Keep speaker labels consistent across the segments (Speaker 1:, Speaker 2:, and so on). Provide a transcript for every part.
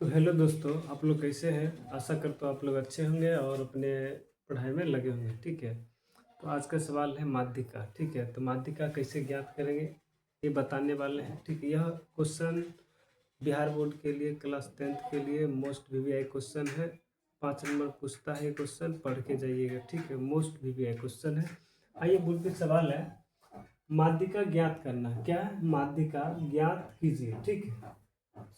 Speaker 1: तो हेलो दोस्तों, आप लोग कैसे हैं? आशा करता हूँ आप लोग अच्छे होंगे और अपने पढ़ाई में लगे होंगे। ठीक है। तो आज का सवाल है माध्यिका। ठीक है, तो माध्यिका कैसे ज्ञात करेंगे ये बताने वाले हैं। ठीक है, यह क्वेश्चन बिहार बोर्ड के लिए क्लास 10th के लिए मोस्ट वीवीआई क्वेश्चन है। 5 नंबर पूछता है ये क्वेश्चन, पढ़ के जाइएगा। ठीक है, मोस्ट वीवीआई क्वेश्चन है। आइए बोल के सवाल है, माध्यिका ज्ञात करना। क्या है? माध्यिका ज्ञात कीजिए। ठीक है,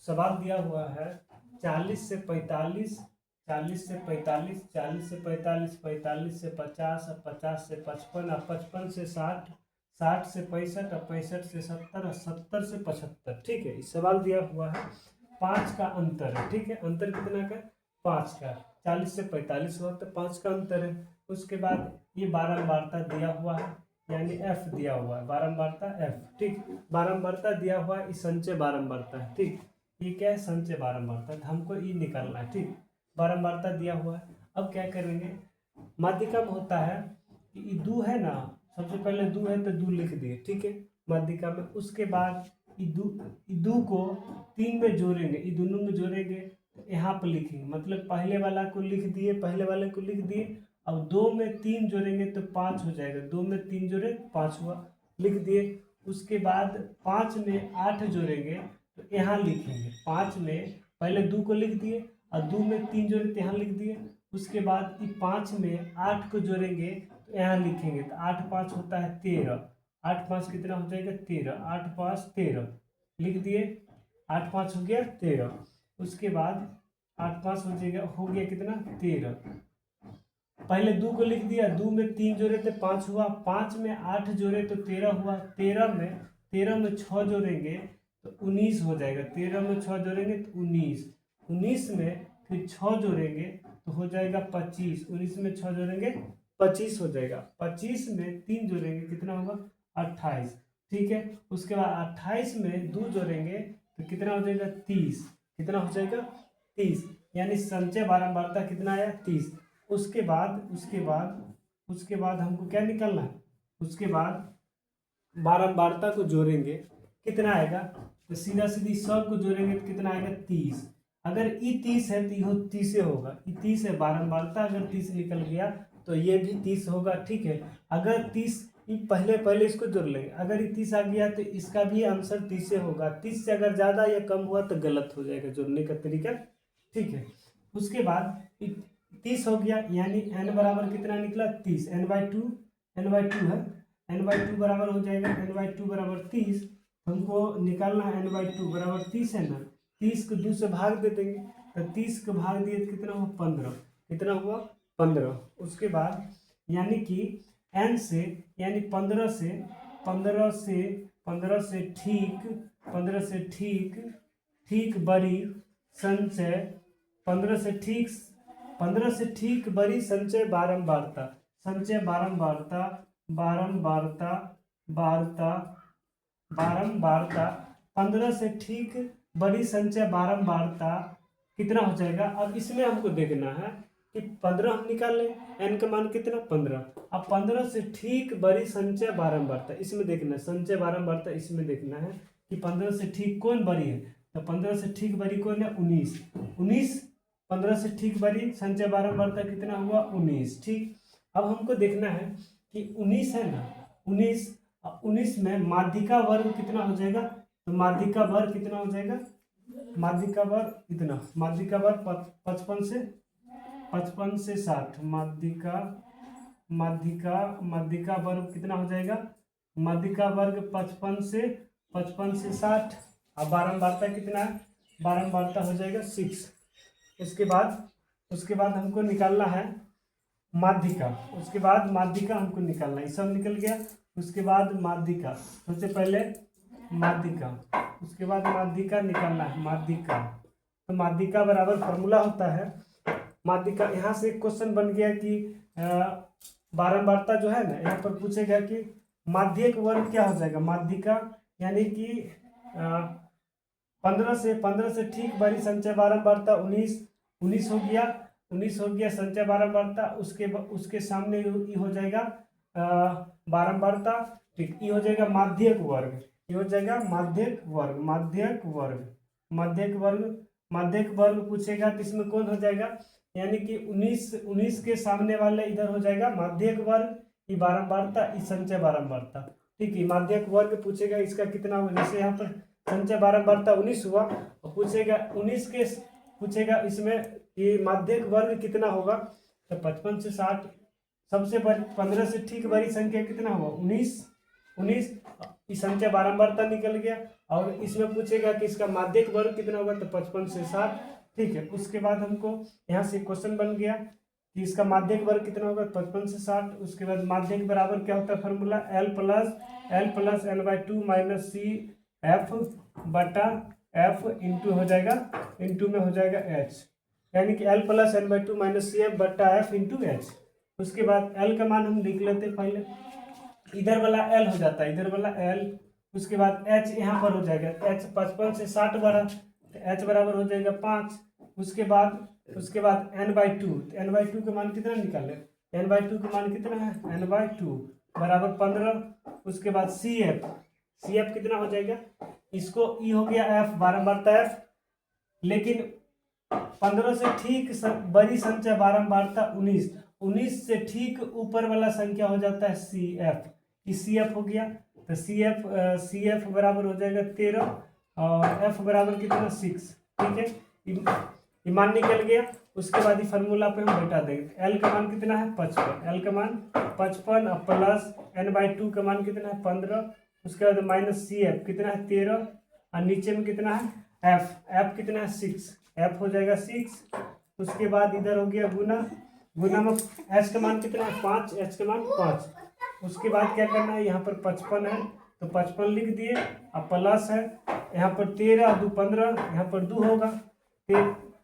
Speaker 1: सवाल दिया हुआ है 40 से 45, 40 से 45, 40 से 45, 45 से 50, 50 से 55, 55 से 60, 60 से 65, 65 से 70, 70 से 75। ठीक है, इस सवाल दिया हुआ है 5 का अंतर है। ठीक है, अंतर कितना का? 5 का। 40 से 45 हुआ तो 5 का अंतर है। उसके बाद ये बारंबारता दिया हुआ है, यानी एफ दिया हुआ है, बारंबारता एफ। ठीक, बारंबारता दिया हुआ है, इस संचय बारंबारता है। ठीक, ये क्या है? संचय बारंबारता। तो हमको ये निकालना है। ठीक, बारंबारता दिया हुआ है। अब क्या करेंगे, माध्यिका में होता है कि ये दू है ना, सबसे पहले दू है तो दू लिख दिए। ठीक है, माध्यिका में। उसके बाद ये दू को 3 में जोड़ेंगे, ये दोनों में जोड़ेंगे तो यहाँ पर लिखेंगे, मतलब पहले वाला को लिख दिए, पहले वाले को लिख दिए। अब 2 में 3 जोड़ेंगे तो 5 हो जाएगा, 2 में 3 जोड़े 5 हुआ, लिख दिए। उसके बाद 5 में 8 जोड़ेंगे तो यहाँ लिखेंगे। 5 में पहले 2 को लिख दिए और 2 में 3 जोड़े तो यहाँ लिख दिए। उसके बाद 5 में 8 को जोड़ेंगे तो यहाँ लिखेंगे, तो 8 5 होता है 13। 8 5 कितना हो जाएगा? 13। 8 5 13 लिख दिए। 8 5 हो गया 13। उसके बाद 8 5 हो गया कितना? 13। पहले 2 को लिख दिया, 2 में 3 जोड़े तो 5 हुआ, 5 में 8 जोड़े तो 13 हुआ, 13 में 6 जोड़ेंगे तो 19 हो जाएगा। 13 में 6 जोड़ेंगे तो 19, 19 में फिर 6 जोड़ेंगे तो हो जाएगा 25, 19 में 6 जोड़ेंगे 25 हो जाएगा। 25 में 3 जोड़ेंगे कितना होगा? 28। ठीक है, उसके बाद 28 में 2 जोड़ेंगे तो कितना हो जाएगा? 30। कितना हो जाएगा? 30, यानी संचय बारंबारता कितना आया? 30। उसके बाद हमको क्या निकालना है? उसके बाद बारंबारता को जोड़ेंगे, कितना आएगा? तो सीधा सीधी सब को जोड़ेंगे तो कितना आएगा? 30। अगर ई 30 है तो यह 30 होगा। ई 30 है, बारंबारता अगर 30 निकल गया तो ये भी 30 होगा। ठीक है, अगर 30 पहले इसको जोड़ लेंगे, अगर ये 30 आ गया तो इसका भी आंसर 30 होगा। 30 से अगर ज़्यादा या कम हुआ तो गलत हो जाएगा जोड़ने का तरीका। ठीक है, उसके बाद 30 हो गया, यानी n बराबर कितना निकला? 30। n/2 है, n/2 बराबर हो जाएगा, n/2 बराबर 30। हमको निकालना है n/2 बराबर 30 है ना, 30 को 2 से भाग दे देंगे तो 30 को भाग दिए तो कितना हुआ? 15। कितना हुआ? 15। उसके बाद यानी कि n से, यानी 15 से ठीक बड़ी संचय, 15 से ठीक बड़ी संचय बारंबारता, संचय बारंबारता, बारंबारता, बारता, बारंबारता, 15 से ठीक बड़ी संचय बारंबारता कितना हो जाएगा? अब इसमें हमको देखना है कि 15 हम निकाल लें, n का मान कितना? 15। अब 15 से ठीक बड़ी संचय बारंबारता इसमें देखना है, संचय बारंबारता इसमें देखना है कि 15 से ठीक कौन बड़ी है। तो 15 से ठीक बड़ी कौन है? 19। 19 15 से ठीक बड़ी संचय बारंबारता कितना हुआ? 19। ठीक, अब हमको देखना है कि 19 है ना, 19 में माध्यिका वर्ग कितना हो जाएगा? तो माध्यिका वर्ग कितना हो जाएगा? माध्यिका वर्ग इतना, माध्यिका वर्ग 55 से 60, माध्यिका वर्ग कितना हो जाएगा? माध्यिका वर्ग 55 से 60। अब बारंबारता कितना है? बारंबारता हो जाएगा 6। उसके बाद हमको निकालना है माध्यिका। उसके बाद माध्यिका हमको निकालना है, सब निकल गया। उसके बाद माध्यिका, सबसे पहले माध्यिका, उसके बाद माध्यिका निकालना है, माध्यिका। तो माध्यिका बराबर फॉर्मूला होता है माध्यिका। यहाँ से एक क्वेश्चन बन गया कि बारंबारता जो है ना, यहाँ पर पूछेगा कि माध्यक वर्ग क्या हो जाएगा? माध्यिका यानी कि 15 से ठीक बड़ी संचय बारंबारता 19 हो गया, 19 हो गया संचय बारंबारता। उसके सामने ये हो जाएगा बारंबारता। ठीक, ये हो जाएगा माध्यक वर्ग, ये हो जाएगा माध्यक वर्ग, माध्यक वर्ग, माध्यक वर्ग, माध्यक वर्ग पूछेगा तो इसमें कौन हो जाएगा, यानी कि 19 के सामने वाले इधर हो जाएगा माध्यक वर्ग, ये बारंबारता, ये संचय बारंबारता। ठीक है, माध्यक वर्ग पूछेगा इसका कितना होगा, जैसे यहाँ पर संचय बारंबारता 19 हुआ और पूछेगा 19 के पूछेगा इसमें ये माध्यक वर्ग कितना होगा, तो 55 से 60 सबसे बड़ी 15 से ठीक बड़ी संख्या कितना होगा 19 इस संख्या बारंबारता निकल गया। और इसमें पूछेगा कि इसका माध्यक वर्ग कितना होगा, तो 55 से 60। ठीक है, उसके बाद हमको यहाँ से क्वेश्चन बन गया कि इसका माध्यक वर्ग कितना होगा, 55 से 60। उसके बाद माध्यक बराबर क्या होता है formula, L plus N/2 minus C F बटा एफ इंटू हो जाएगा, इंटू में हो जाएगा H, यानी कि L plus N/2 minus C F बटा एफ इंटू H। उसके बाद L का मान हम लिख लेते पहले, इधर वाला L हो जाता है, इधर वाला L। उसके बाद H यहाँ पर हो जाएगा, H 55 से 60 बढ़ा तो H बराबर हो जाएगा 5। उसके बाद N/2, तो N/2 का मान कितना निकाले, N/2 का मान कितना है, N/2 बराबर 15। उसके बाद CF कितना हो जाएगा, इसको E हो गया F बारंबारता F, लेकिन 15 से ठीक बड़ी संख्या बारंबारता 19 से ठीक ऊपर वाला संख्या हो जाता है CF, CF हो गया। तो CF बराबर हो जाएगा 13 और F बराबर कितना 6। ठीक है, ये मान निकल गया। उसके बाद ही फार्मूला पे हम बैठा देंगे, L का मान कितना है 55, L का मान 55 और प्लस N/2 का मान कितना है 15। उसके बाद माइनस CF कितना है 13 और नीचे में कितना है F कितना है 6, F हो जाएगा 6। उसके बाद इधर हो गया गुना में H का मान कितना है 5, H का मान 5। उसके बाद क्या करना है, यहाँ पर 55 है तो 55 लिख दिए, अब प्लस है यहाँ पर 13 2 15, यहाँ पर 2 होगा,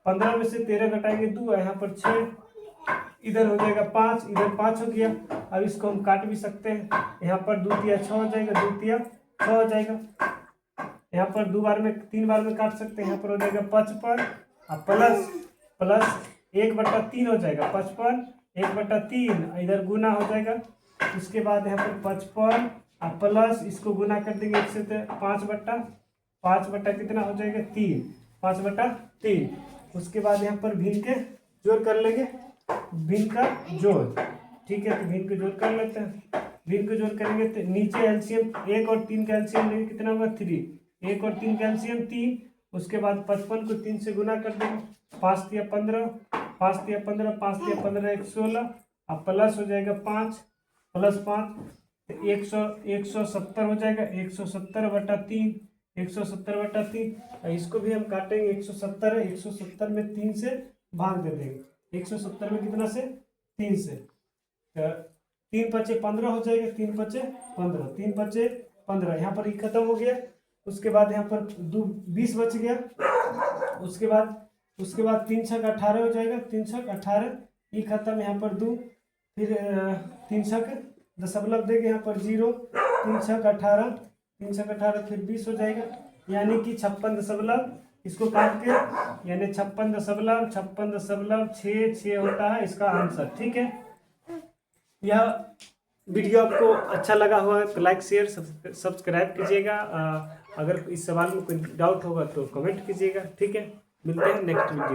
Speaker 1: 15 में से 13 घटाएंगे 2, यहाँ पर 6, इधर हो जाएगा 5, इधर 5 हो गया। अब इसको हम काट भी सकते हैं, यहाँ पर 2 तिया 6 हो जाएगा, 2 तिया 6 हो जाएगा। यहाँ पर 3 बार में काट सकते हैं, यहाँ पर हो जाएगा 55 और प्लस 1/3 हो जाएगा, 55 1/3, इधर गुना हो जाएगा। उसके बाद यहाँ पर 55 और प्लस इसको गुना कर देंगे 1 से 5 बट्टा कितना हो जाएगा 3, 5/3। उसके बाद यहाँ पर भिन्न के जोड़ कर लेंगे, भिन्न का जोड़। ठीक है, तो भिन्न का जोड़ कर लेते हैं, भिन्न का जोड़ करेंगे तो नीचे एलसीएम 1 और 3 का एलसीएम लेंगे, कितना होगा 3, 1 और 3 का एलसीएम 3। उसके बाद 55 को 3 से गुना कर देंगे, 5 तिया 15, 5 तिया 15, 5 तिया 15 116 और प्लस हो जाएगा 5 प्लस 5 तो 170 हो जाएगा, 170/3, 170/3। इसको भी हम काटेंगे, 170 है, 170 में 3 से भाग दे देंगे, 170 में कितना से 3 से, तो 3 × 5 = 15 हो जाएगा, 3 × 5 = 15, 3 × 5 = 15। यहाँ पर ये खत्म हो गया। उसके बाद यहाँ पर 20 बच गया। उसके बाद 3 × 6 = 18 हो जाएगा, 3 × 6 = 18, ये खत्म। यहाँ पर 2, फिर 3 × 6 = दशमलव देंगे, यहाँ पर 0, 3 × 6 = 18, 3 × 6 = 18, फिर 20 हो जाएगा, यानी कि 56 इसको काट के, यानी 56.66 होता है इसका आंसर। ठीक है, यह वीडियो आपको अच्छा लगा हुआ है तो लाइक शेयर सब्सक्राइब कीजिएगा। अगर इस सवाल में कोई डाउट होगा तो कमेंट कीजिएगा। ठीक है, मिलते हैं नेक्स्ट वीडियो।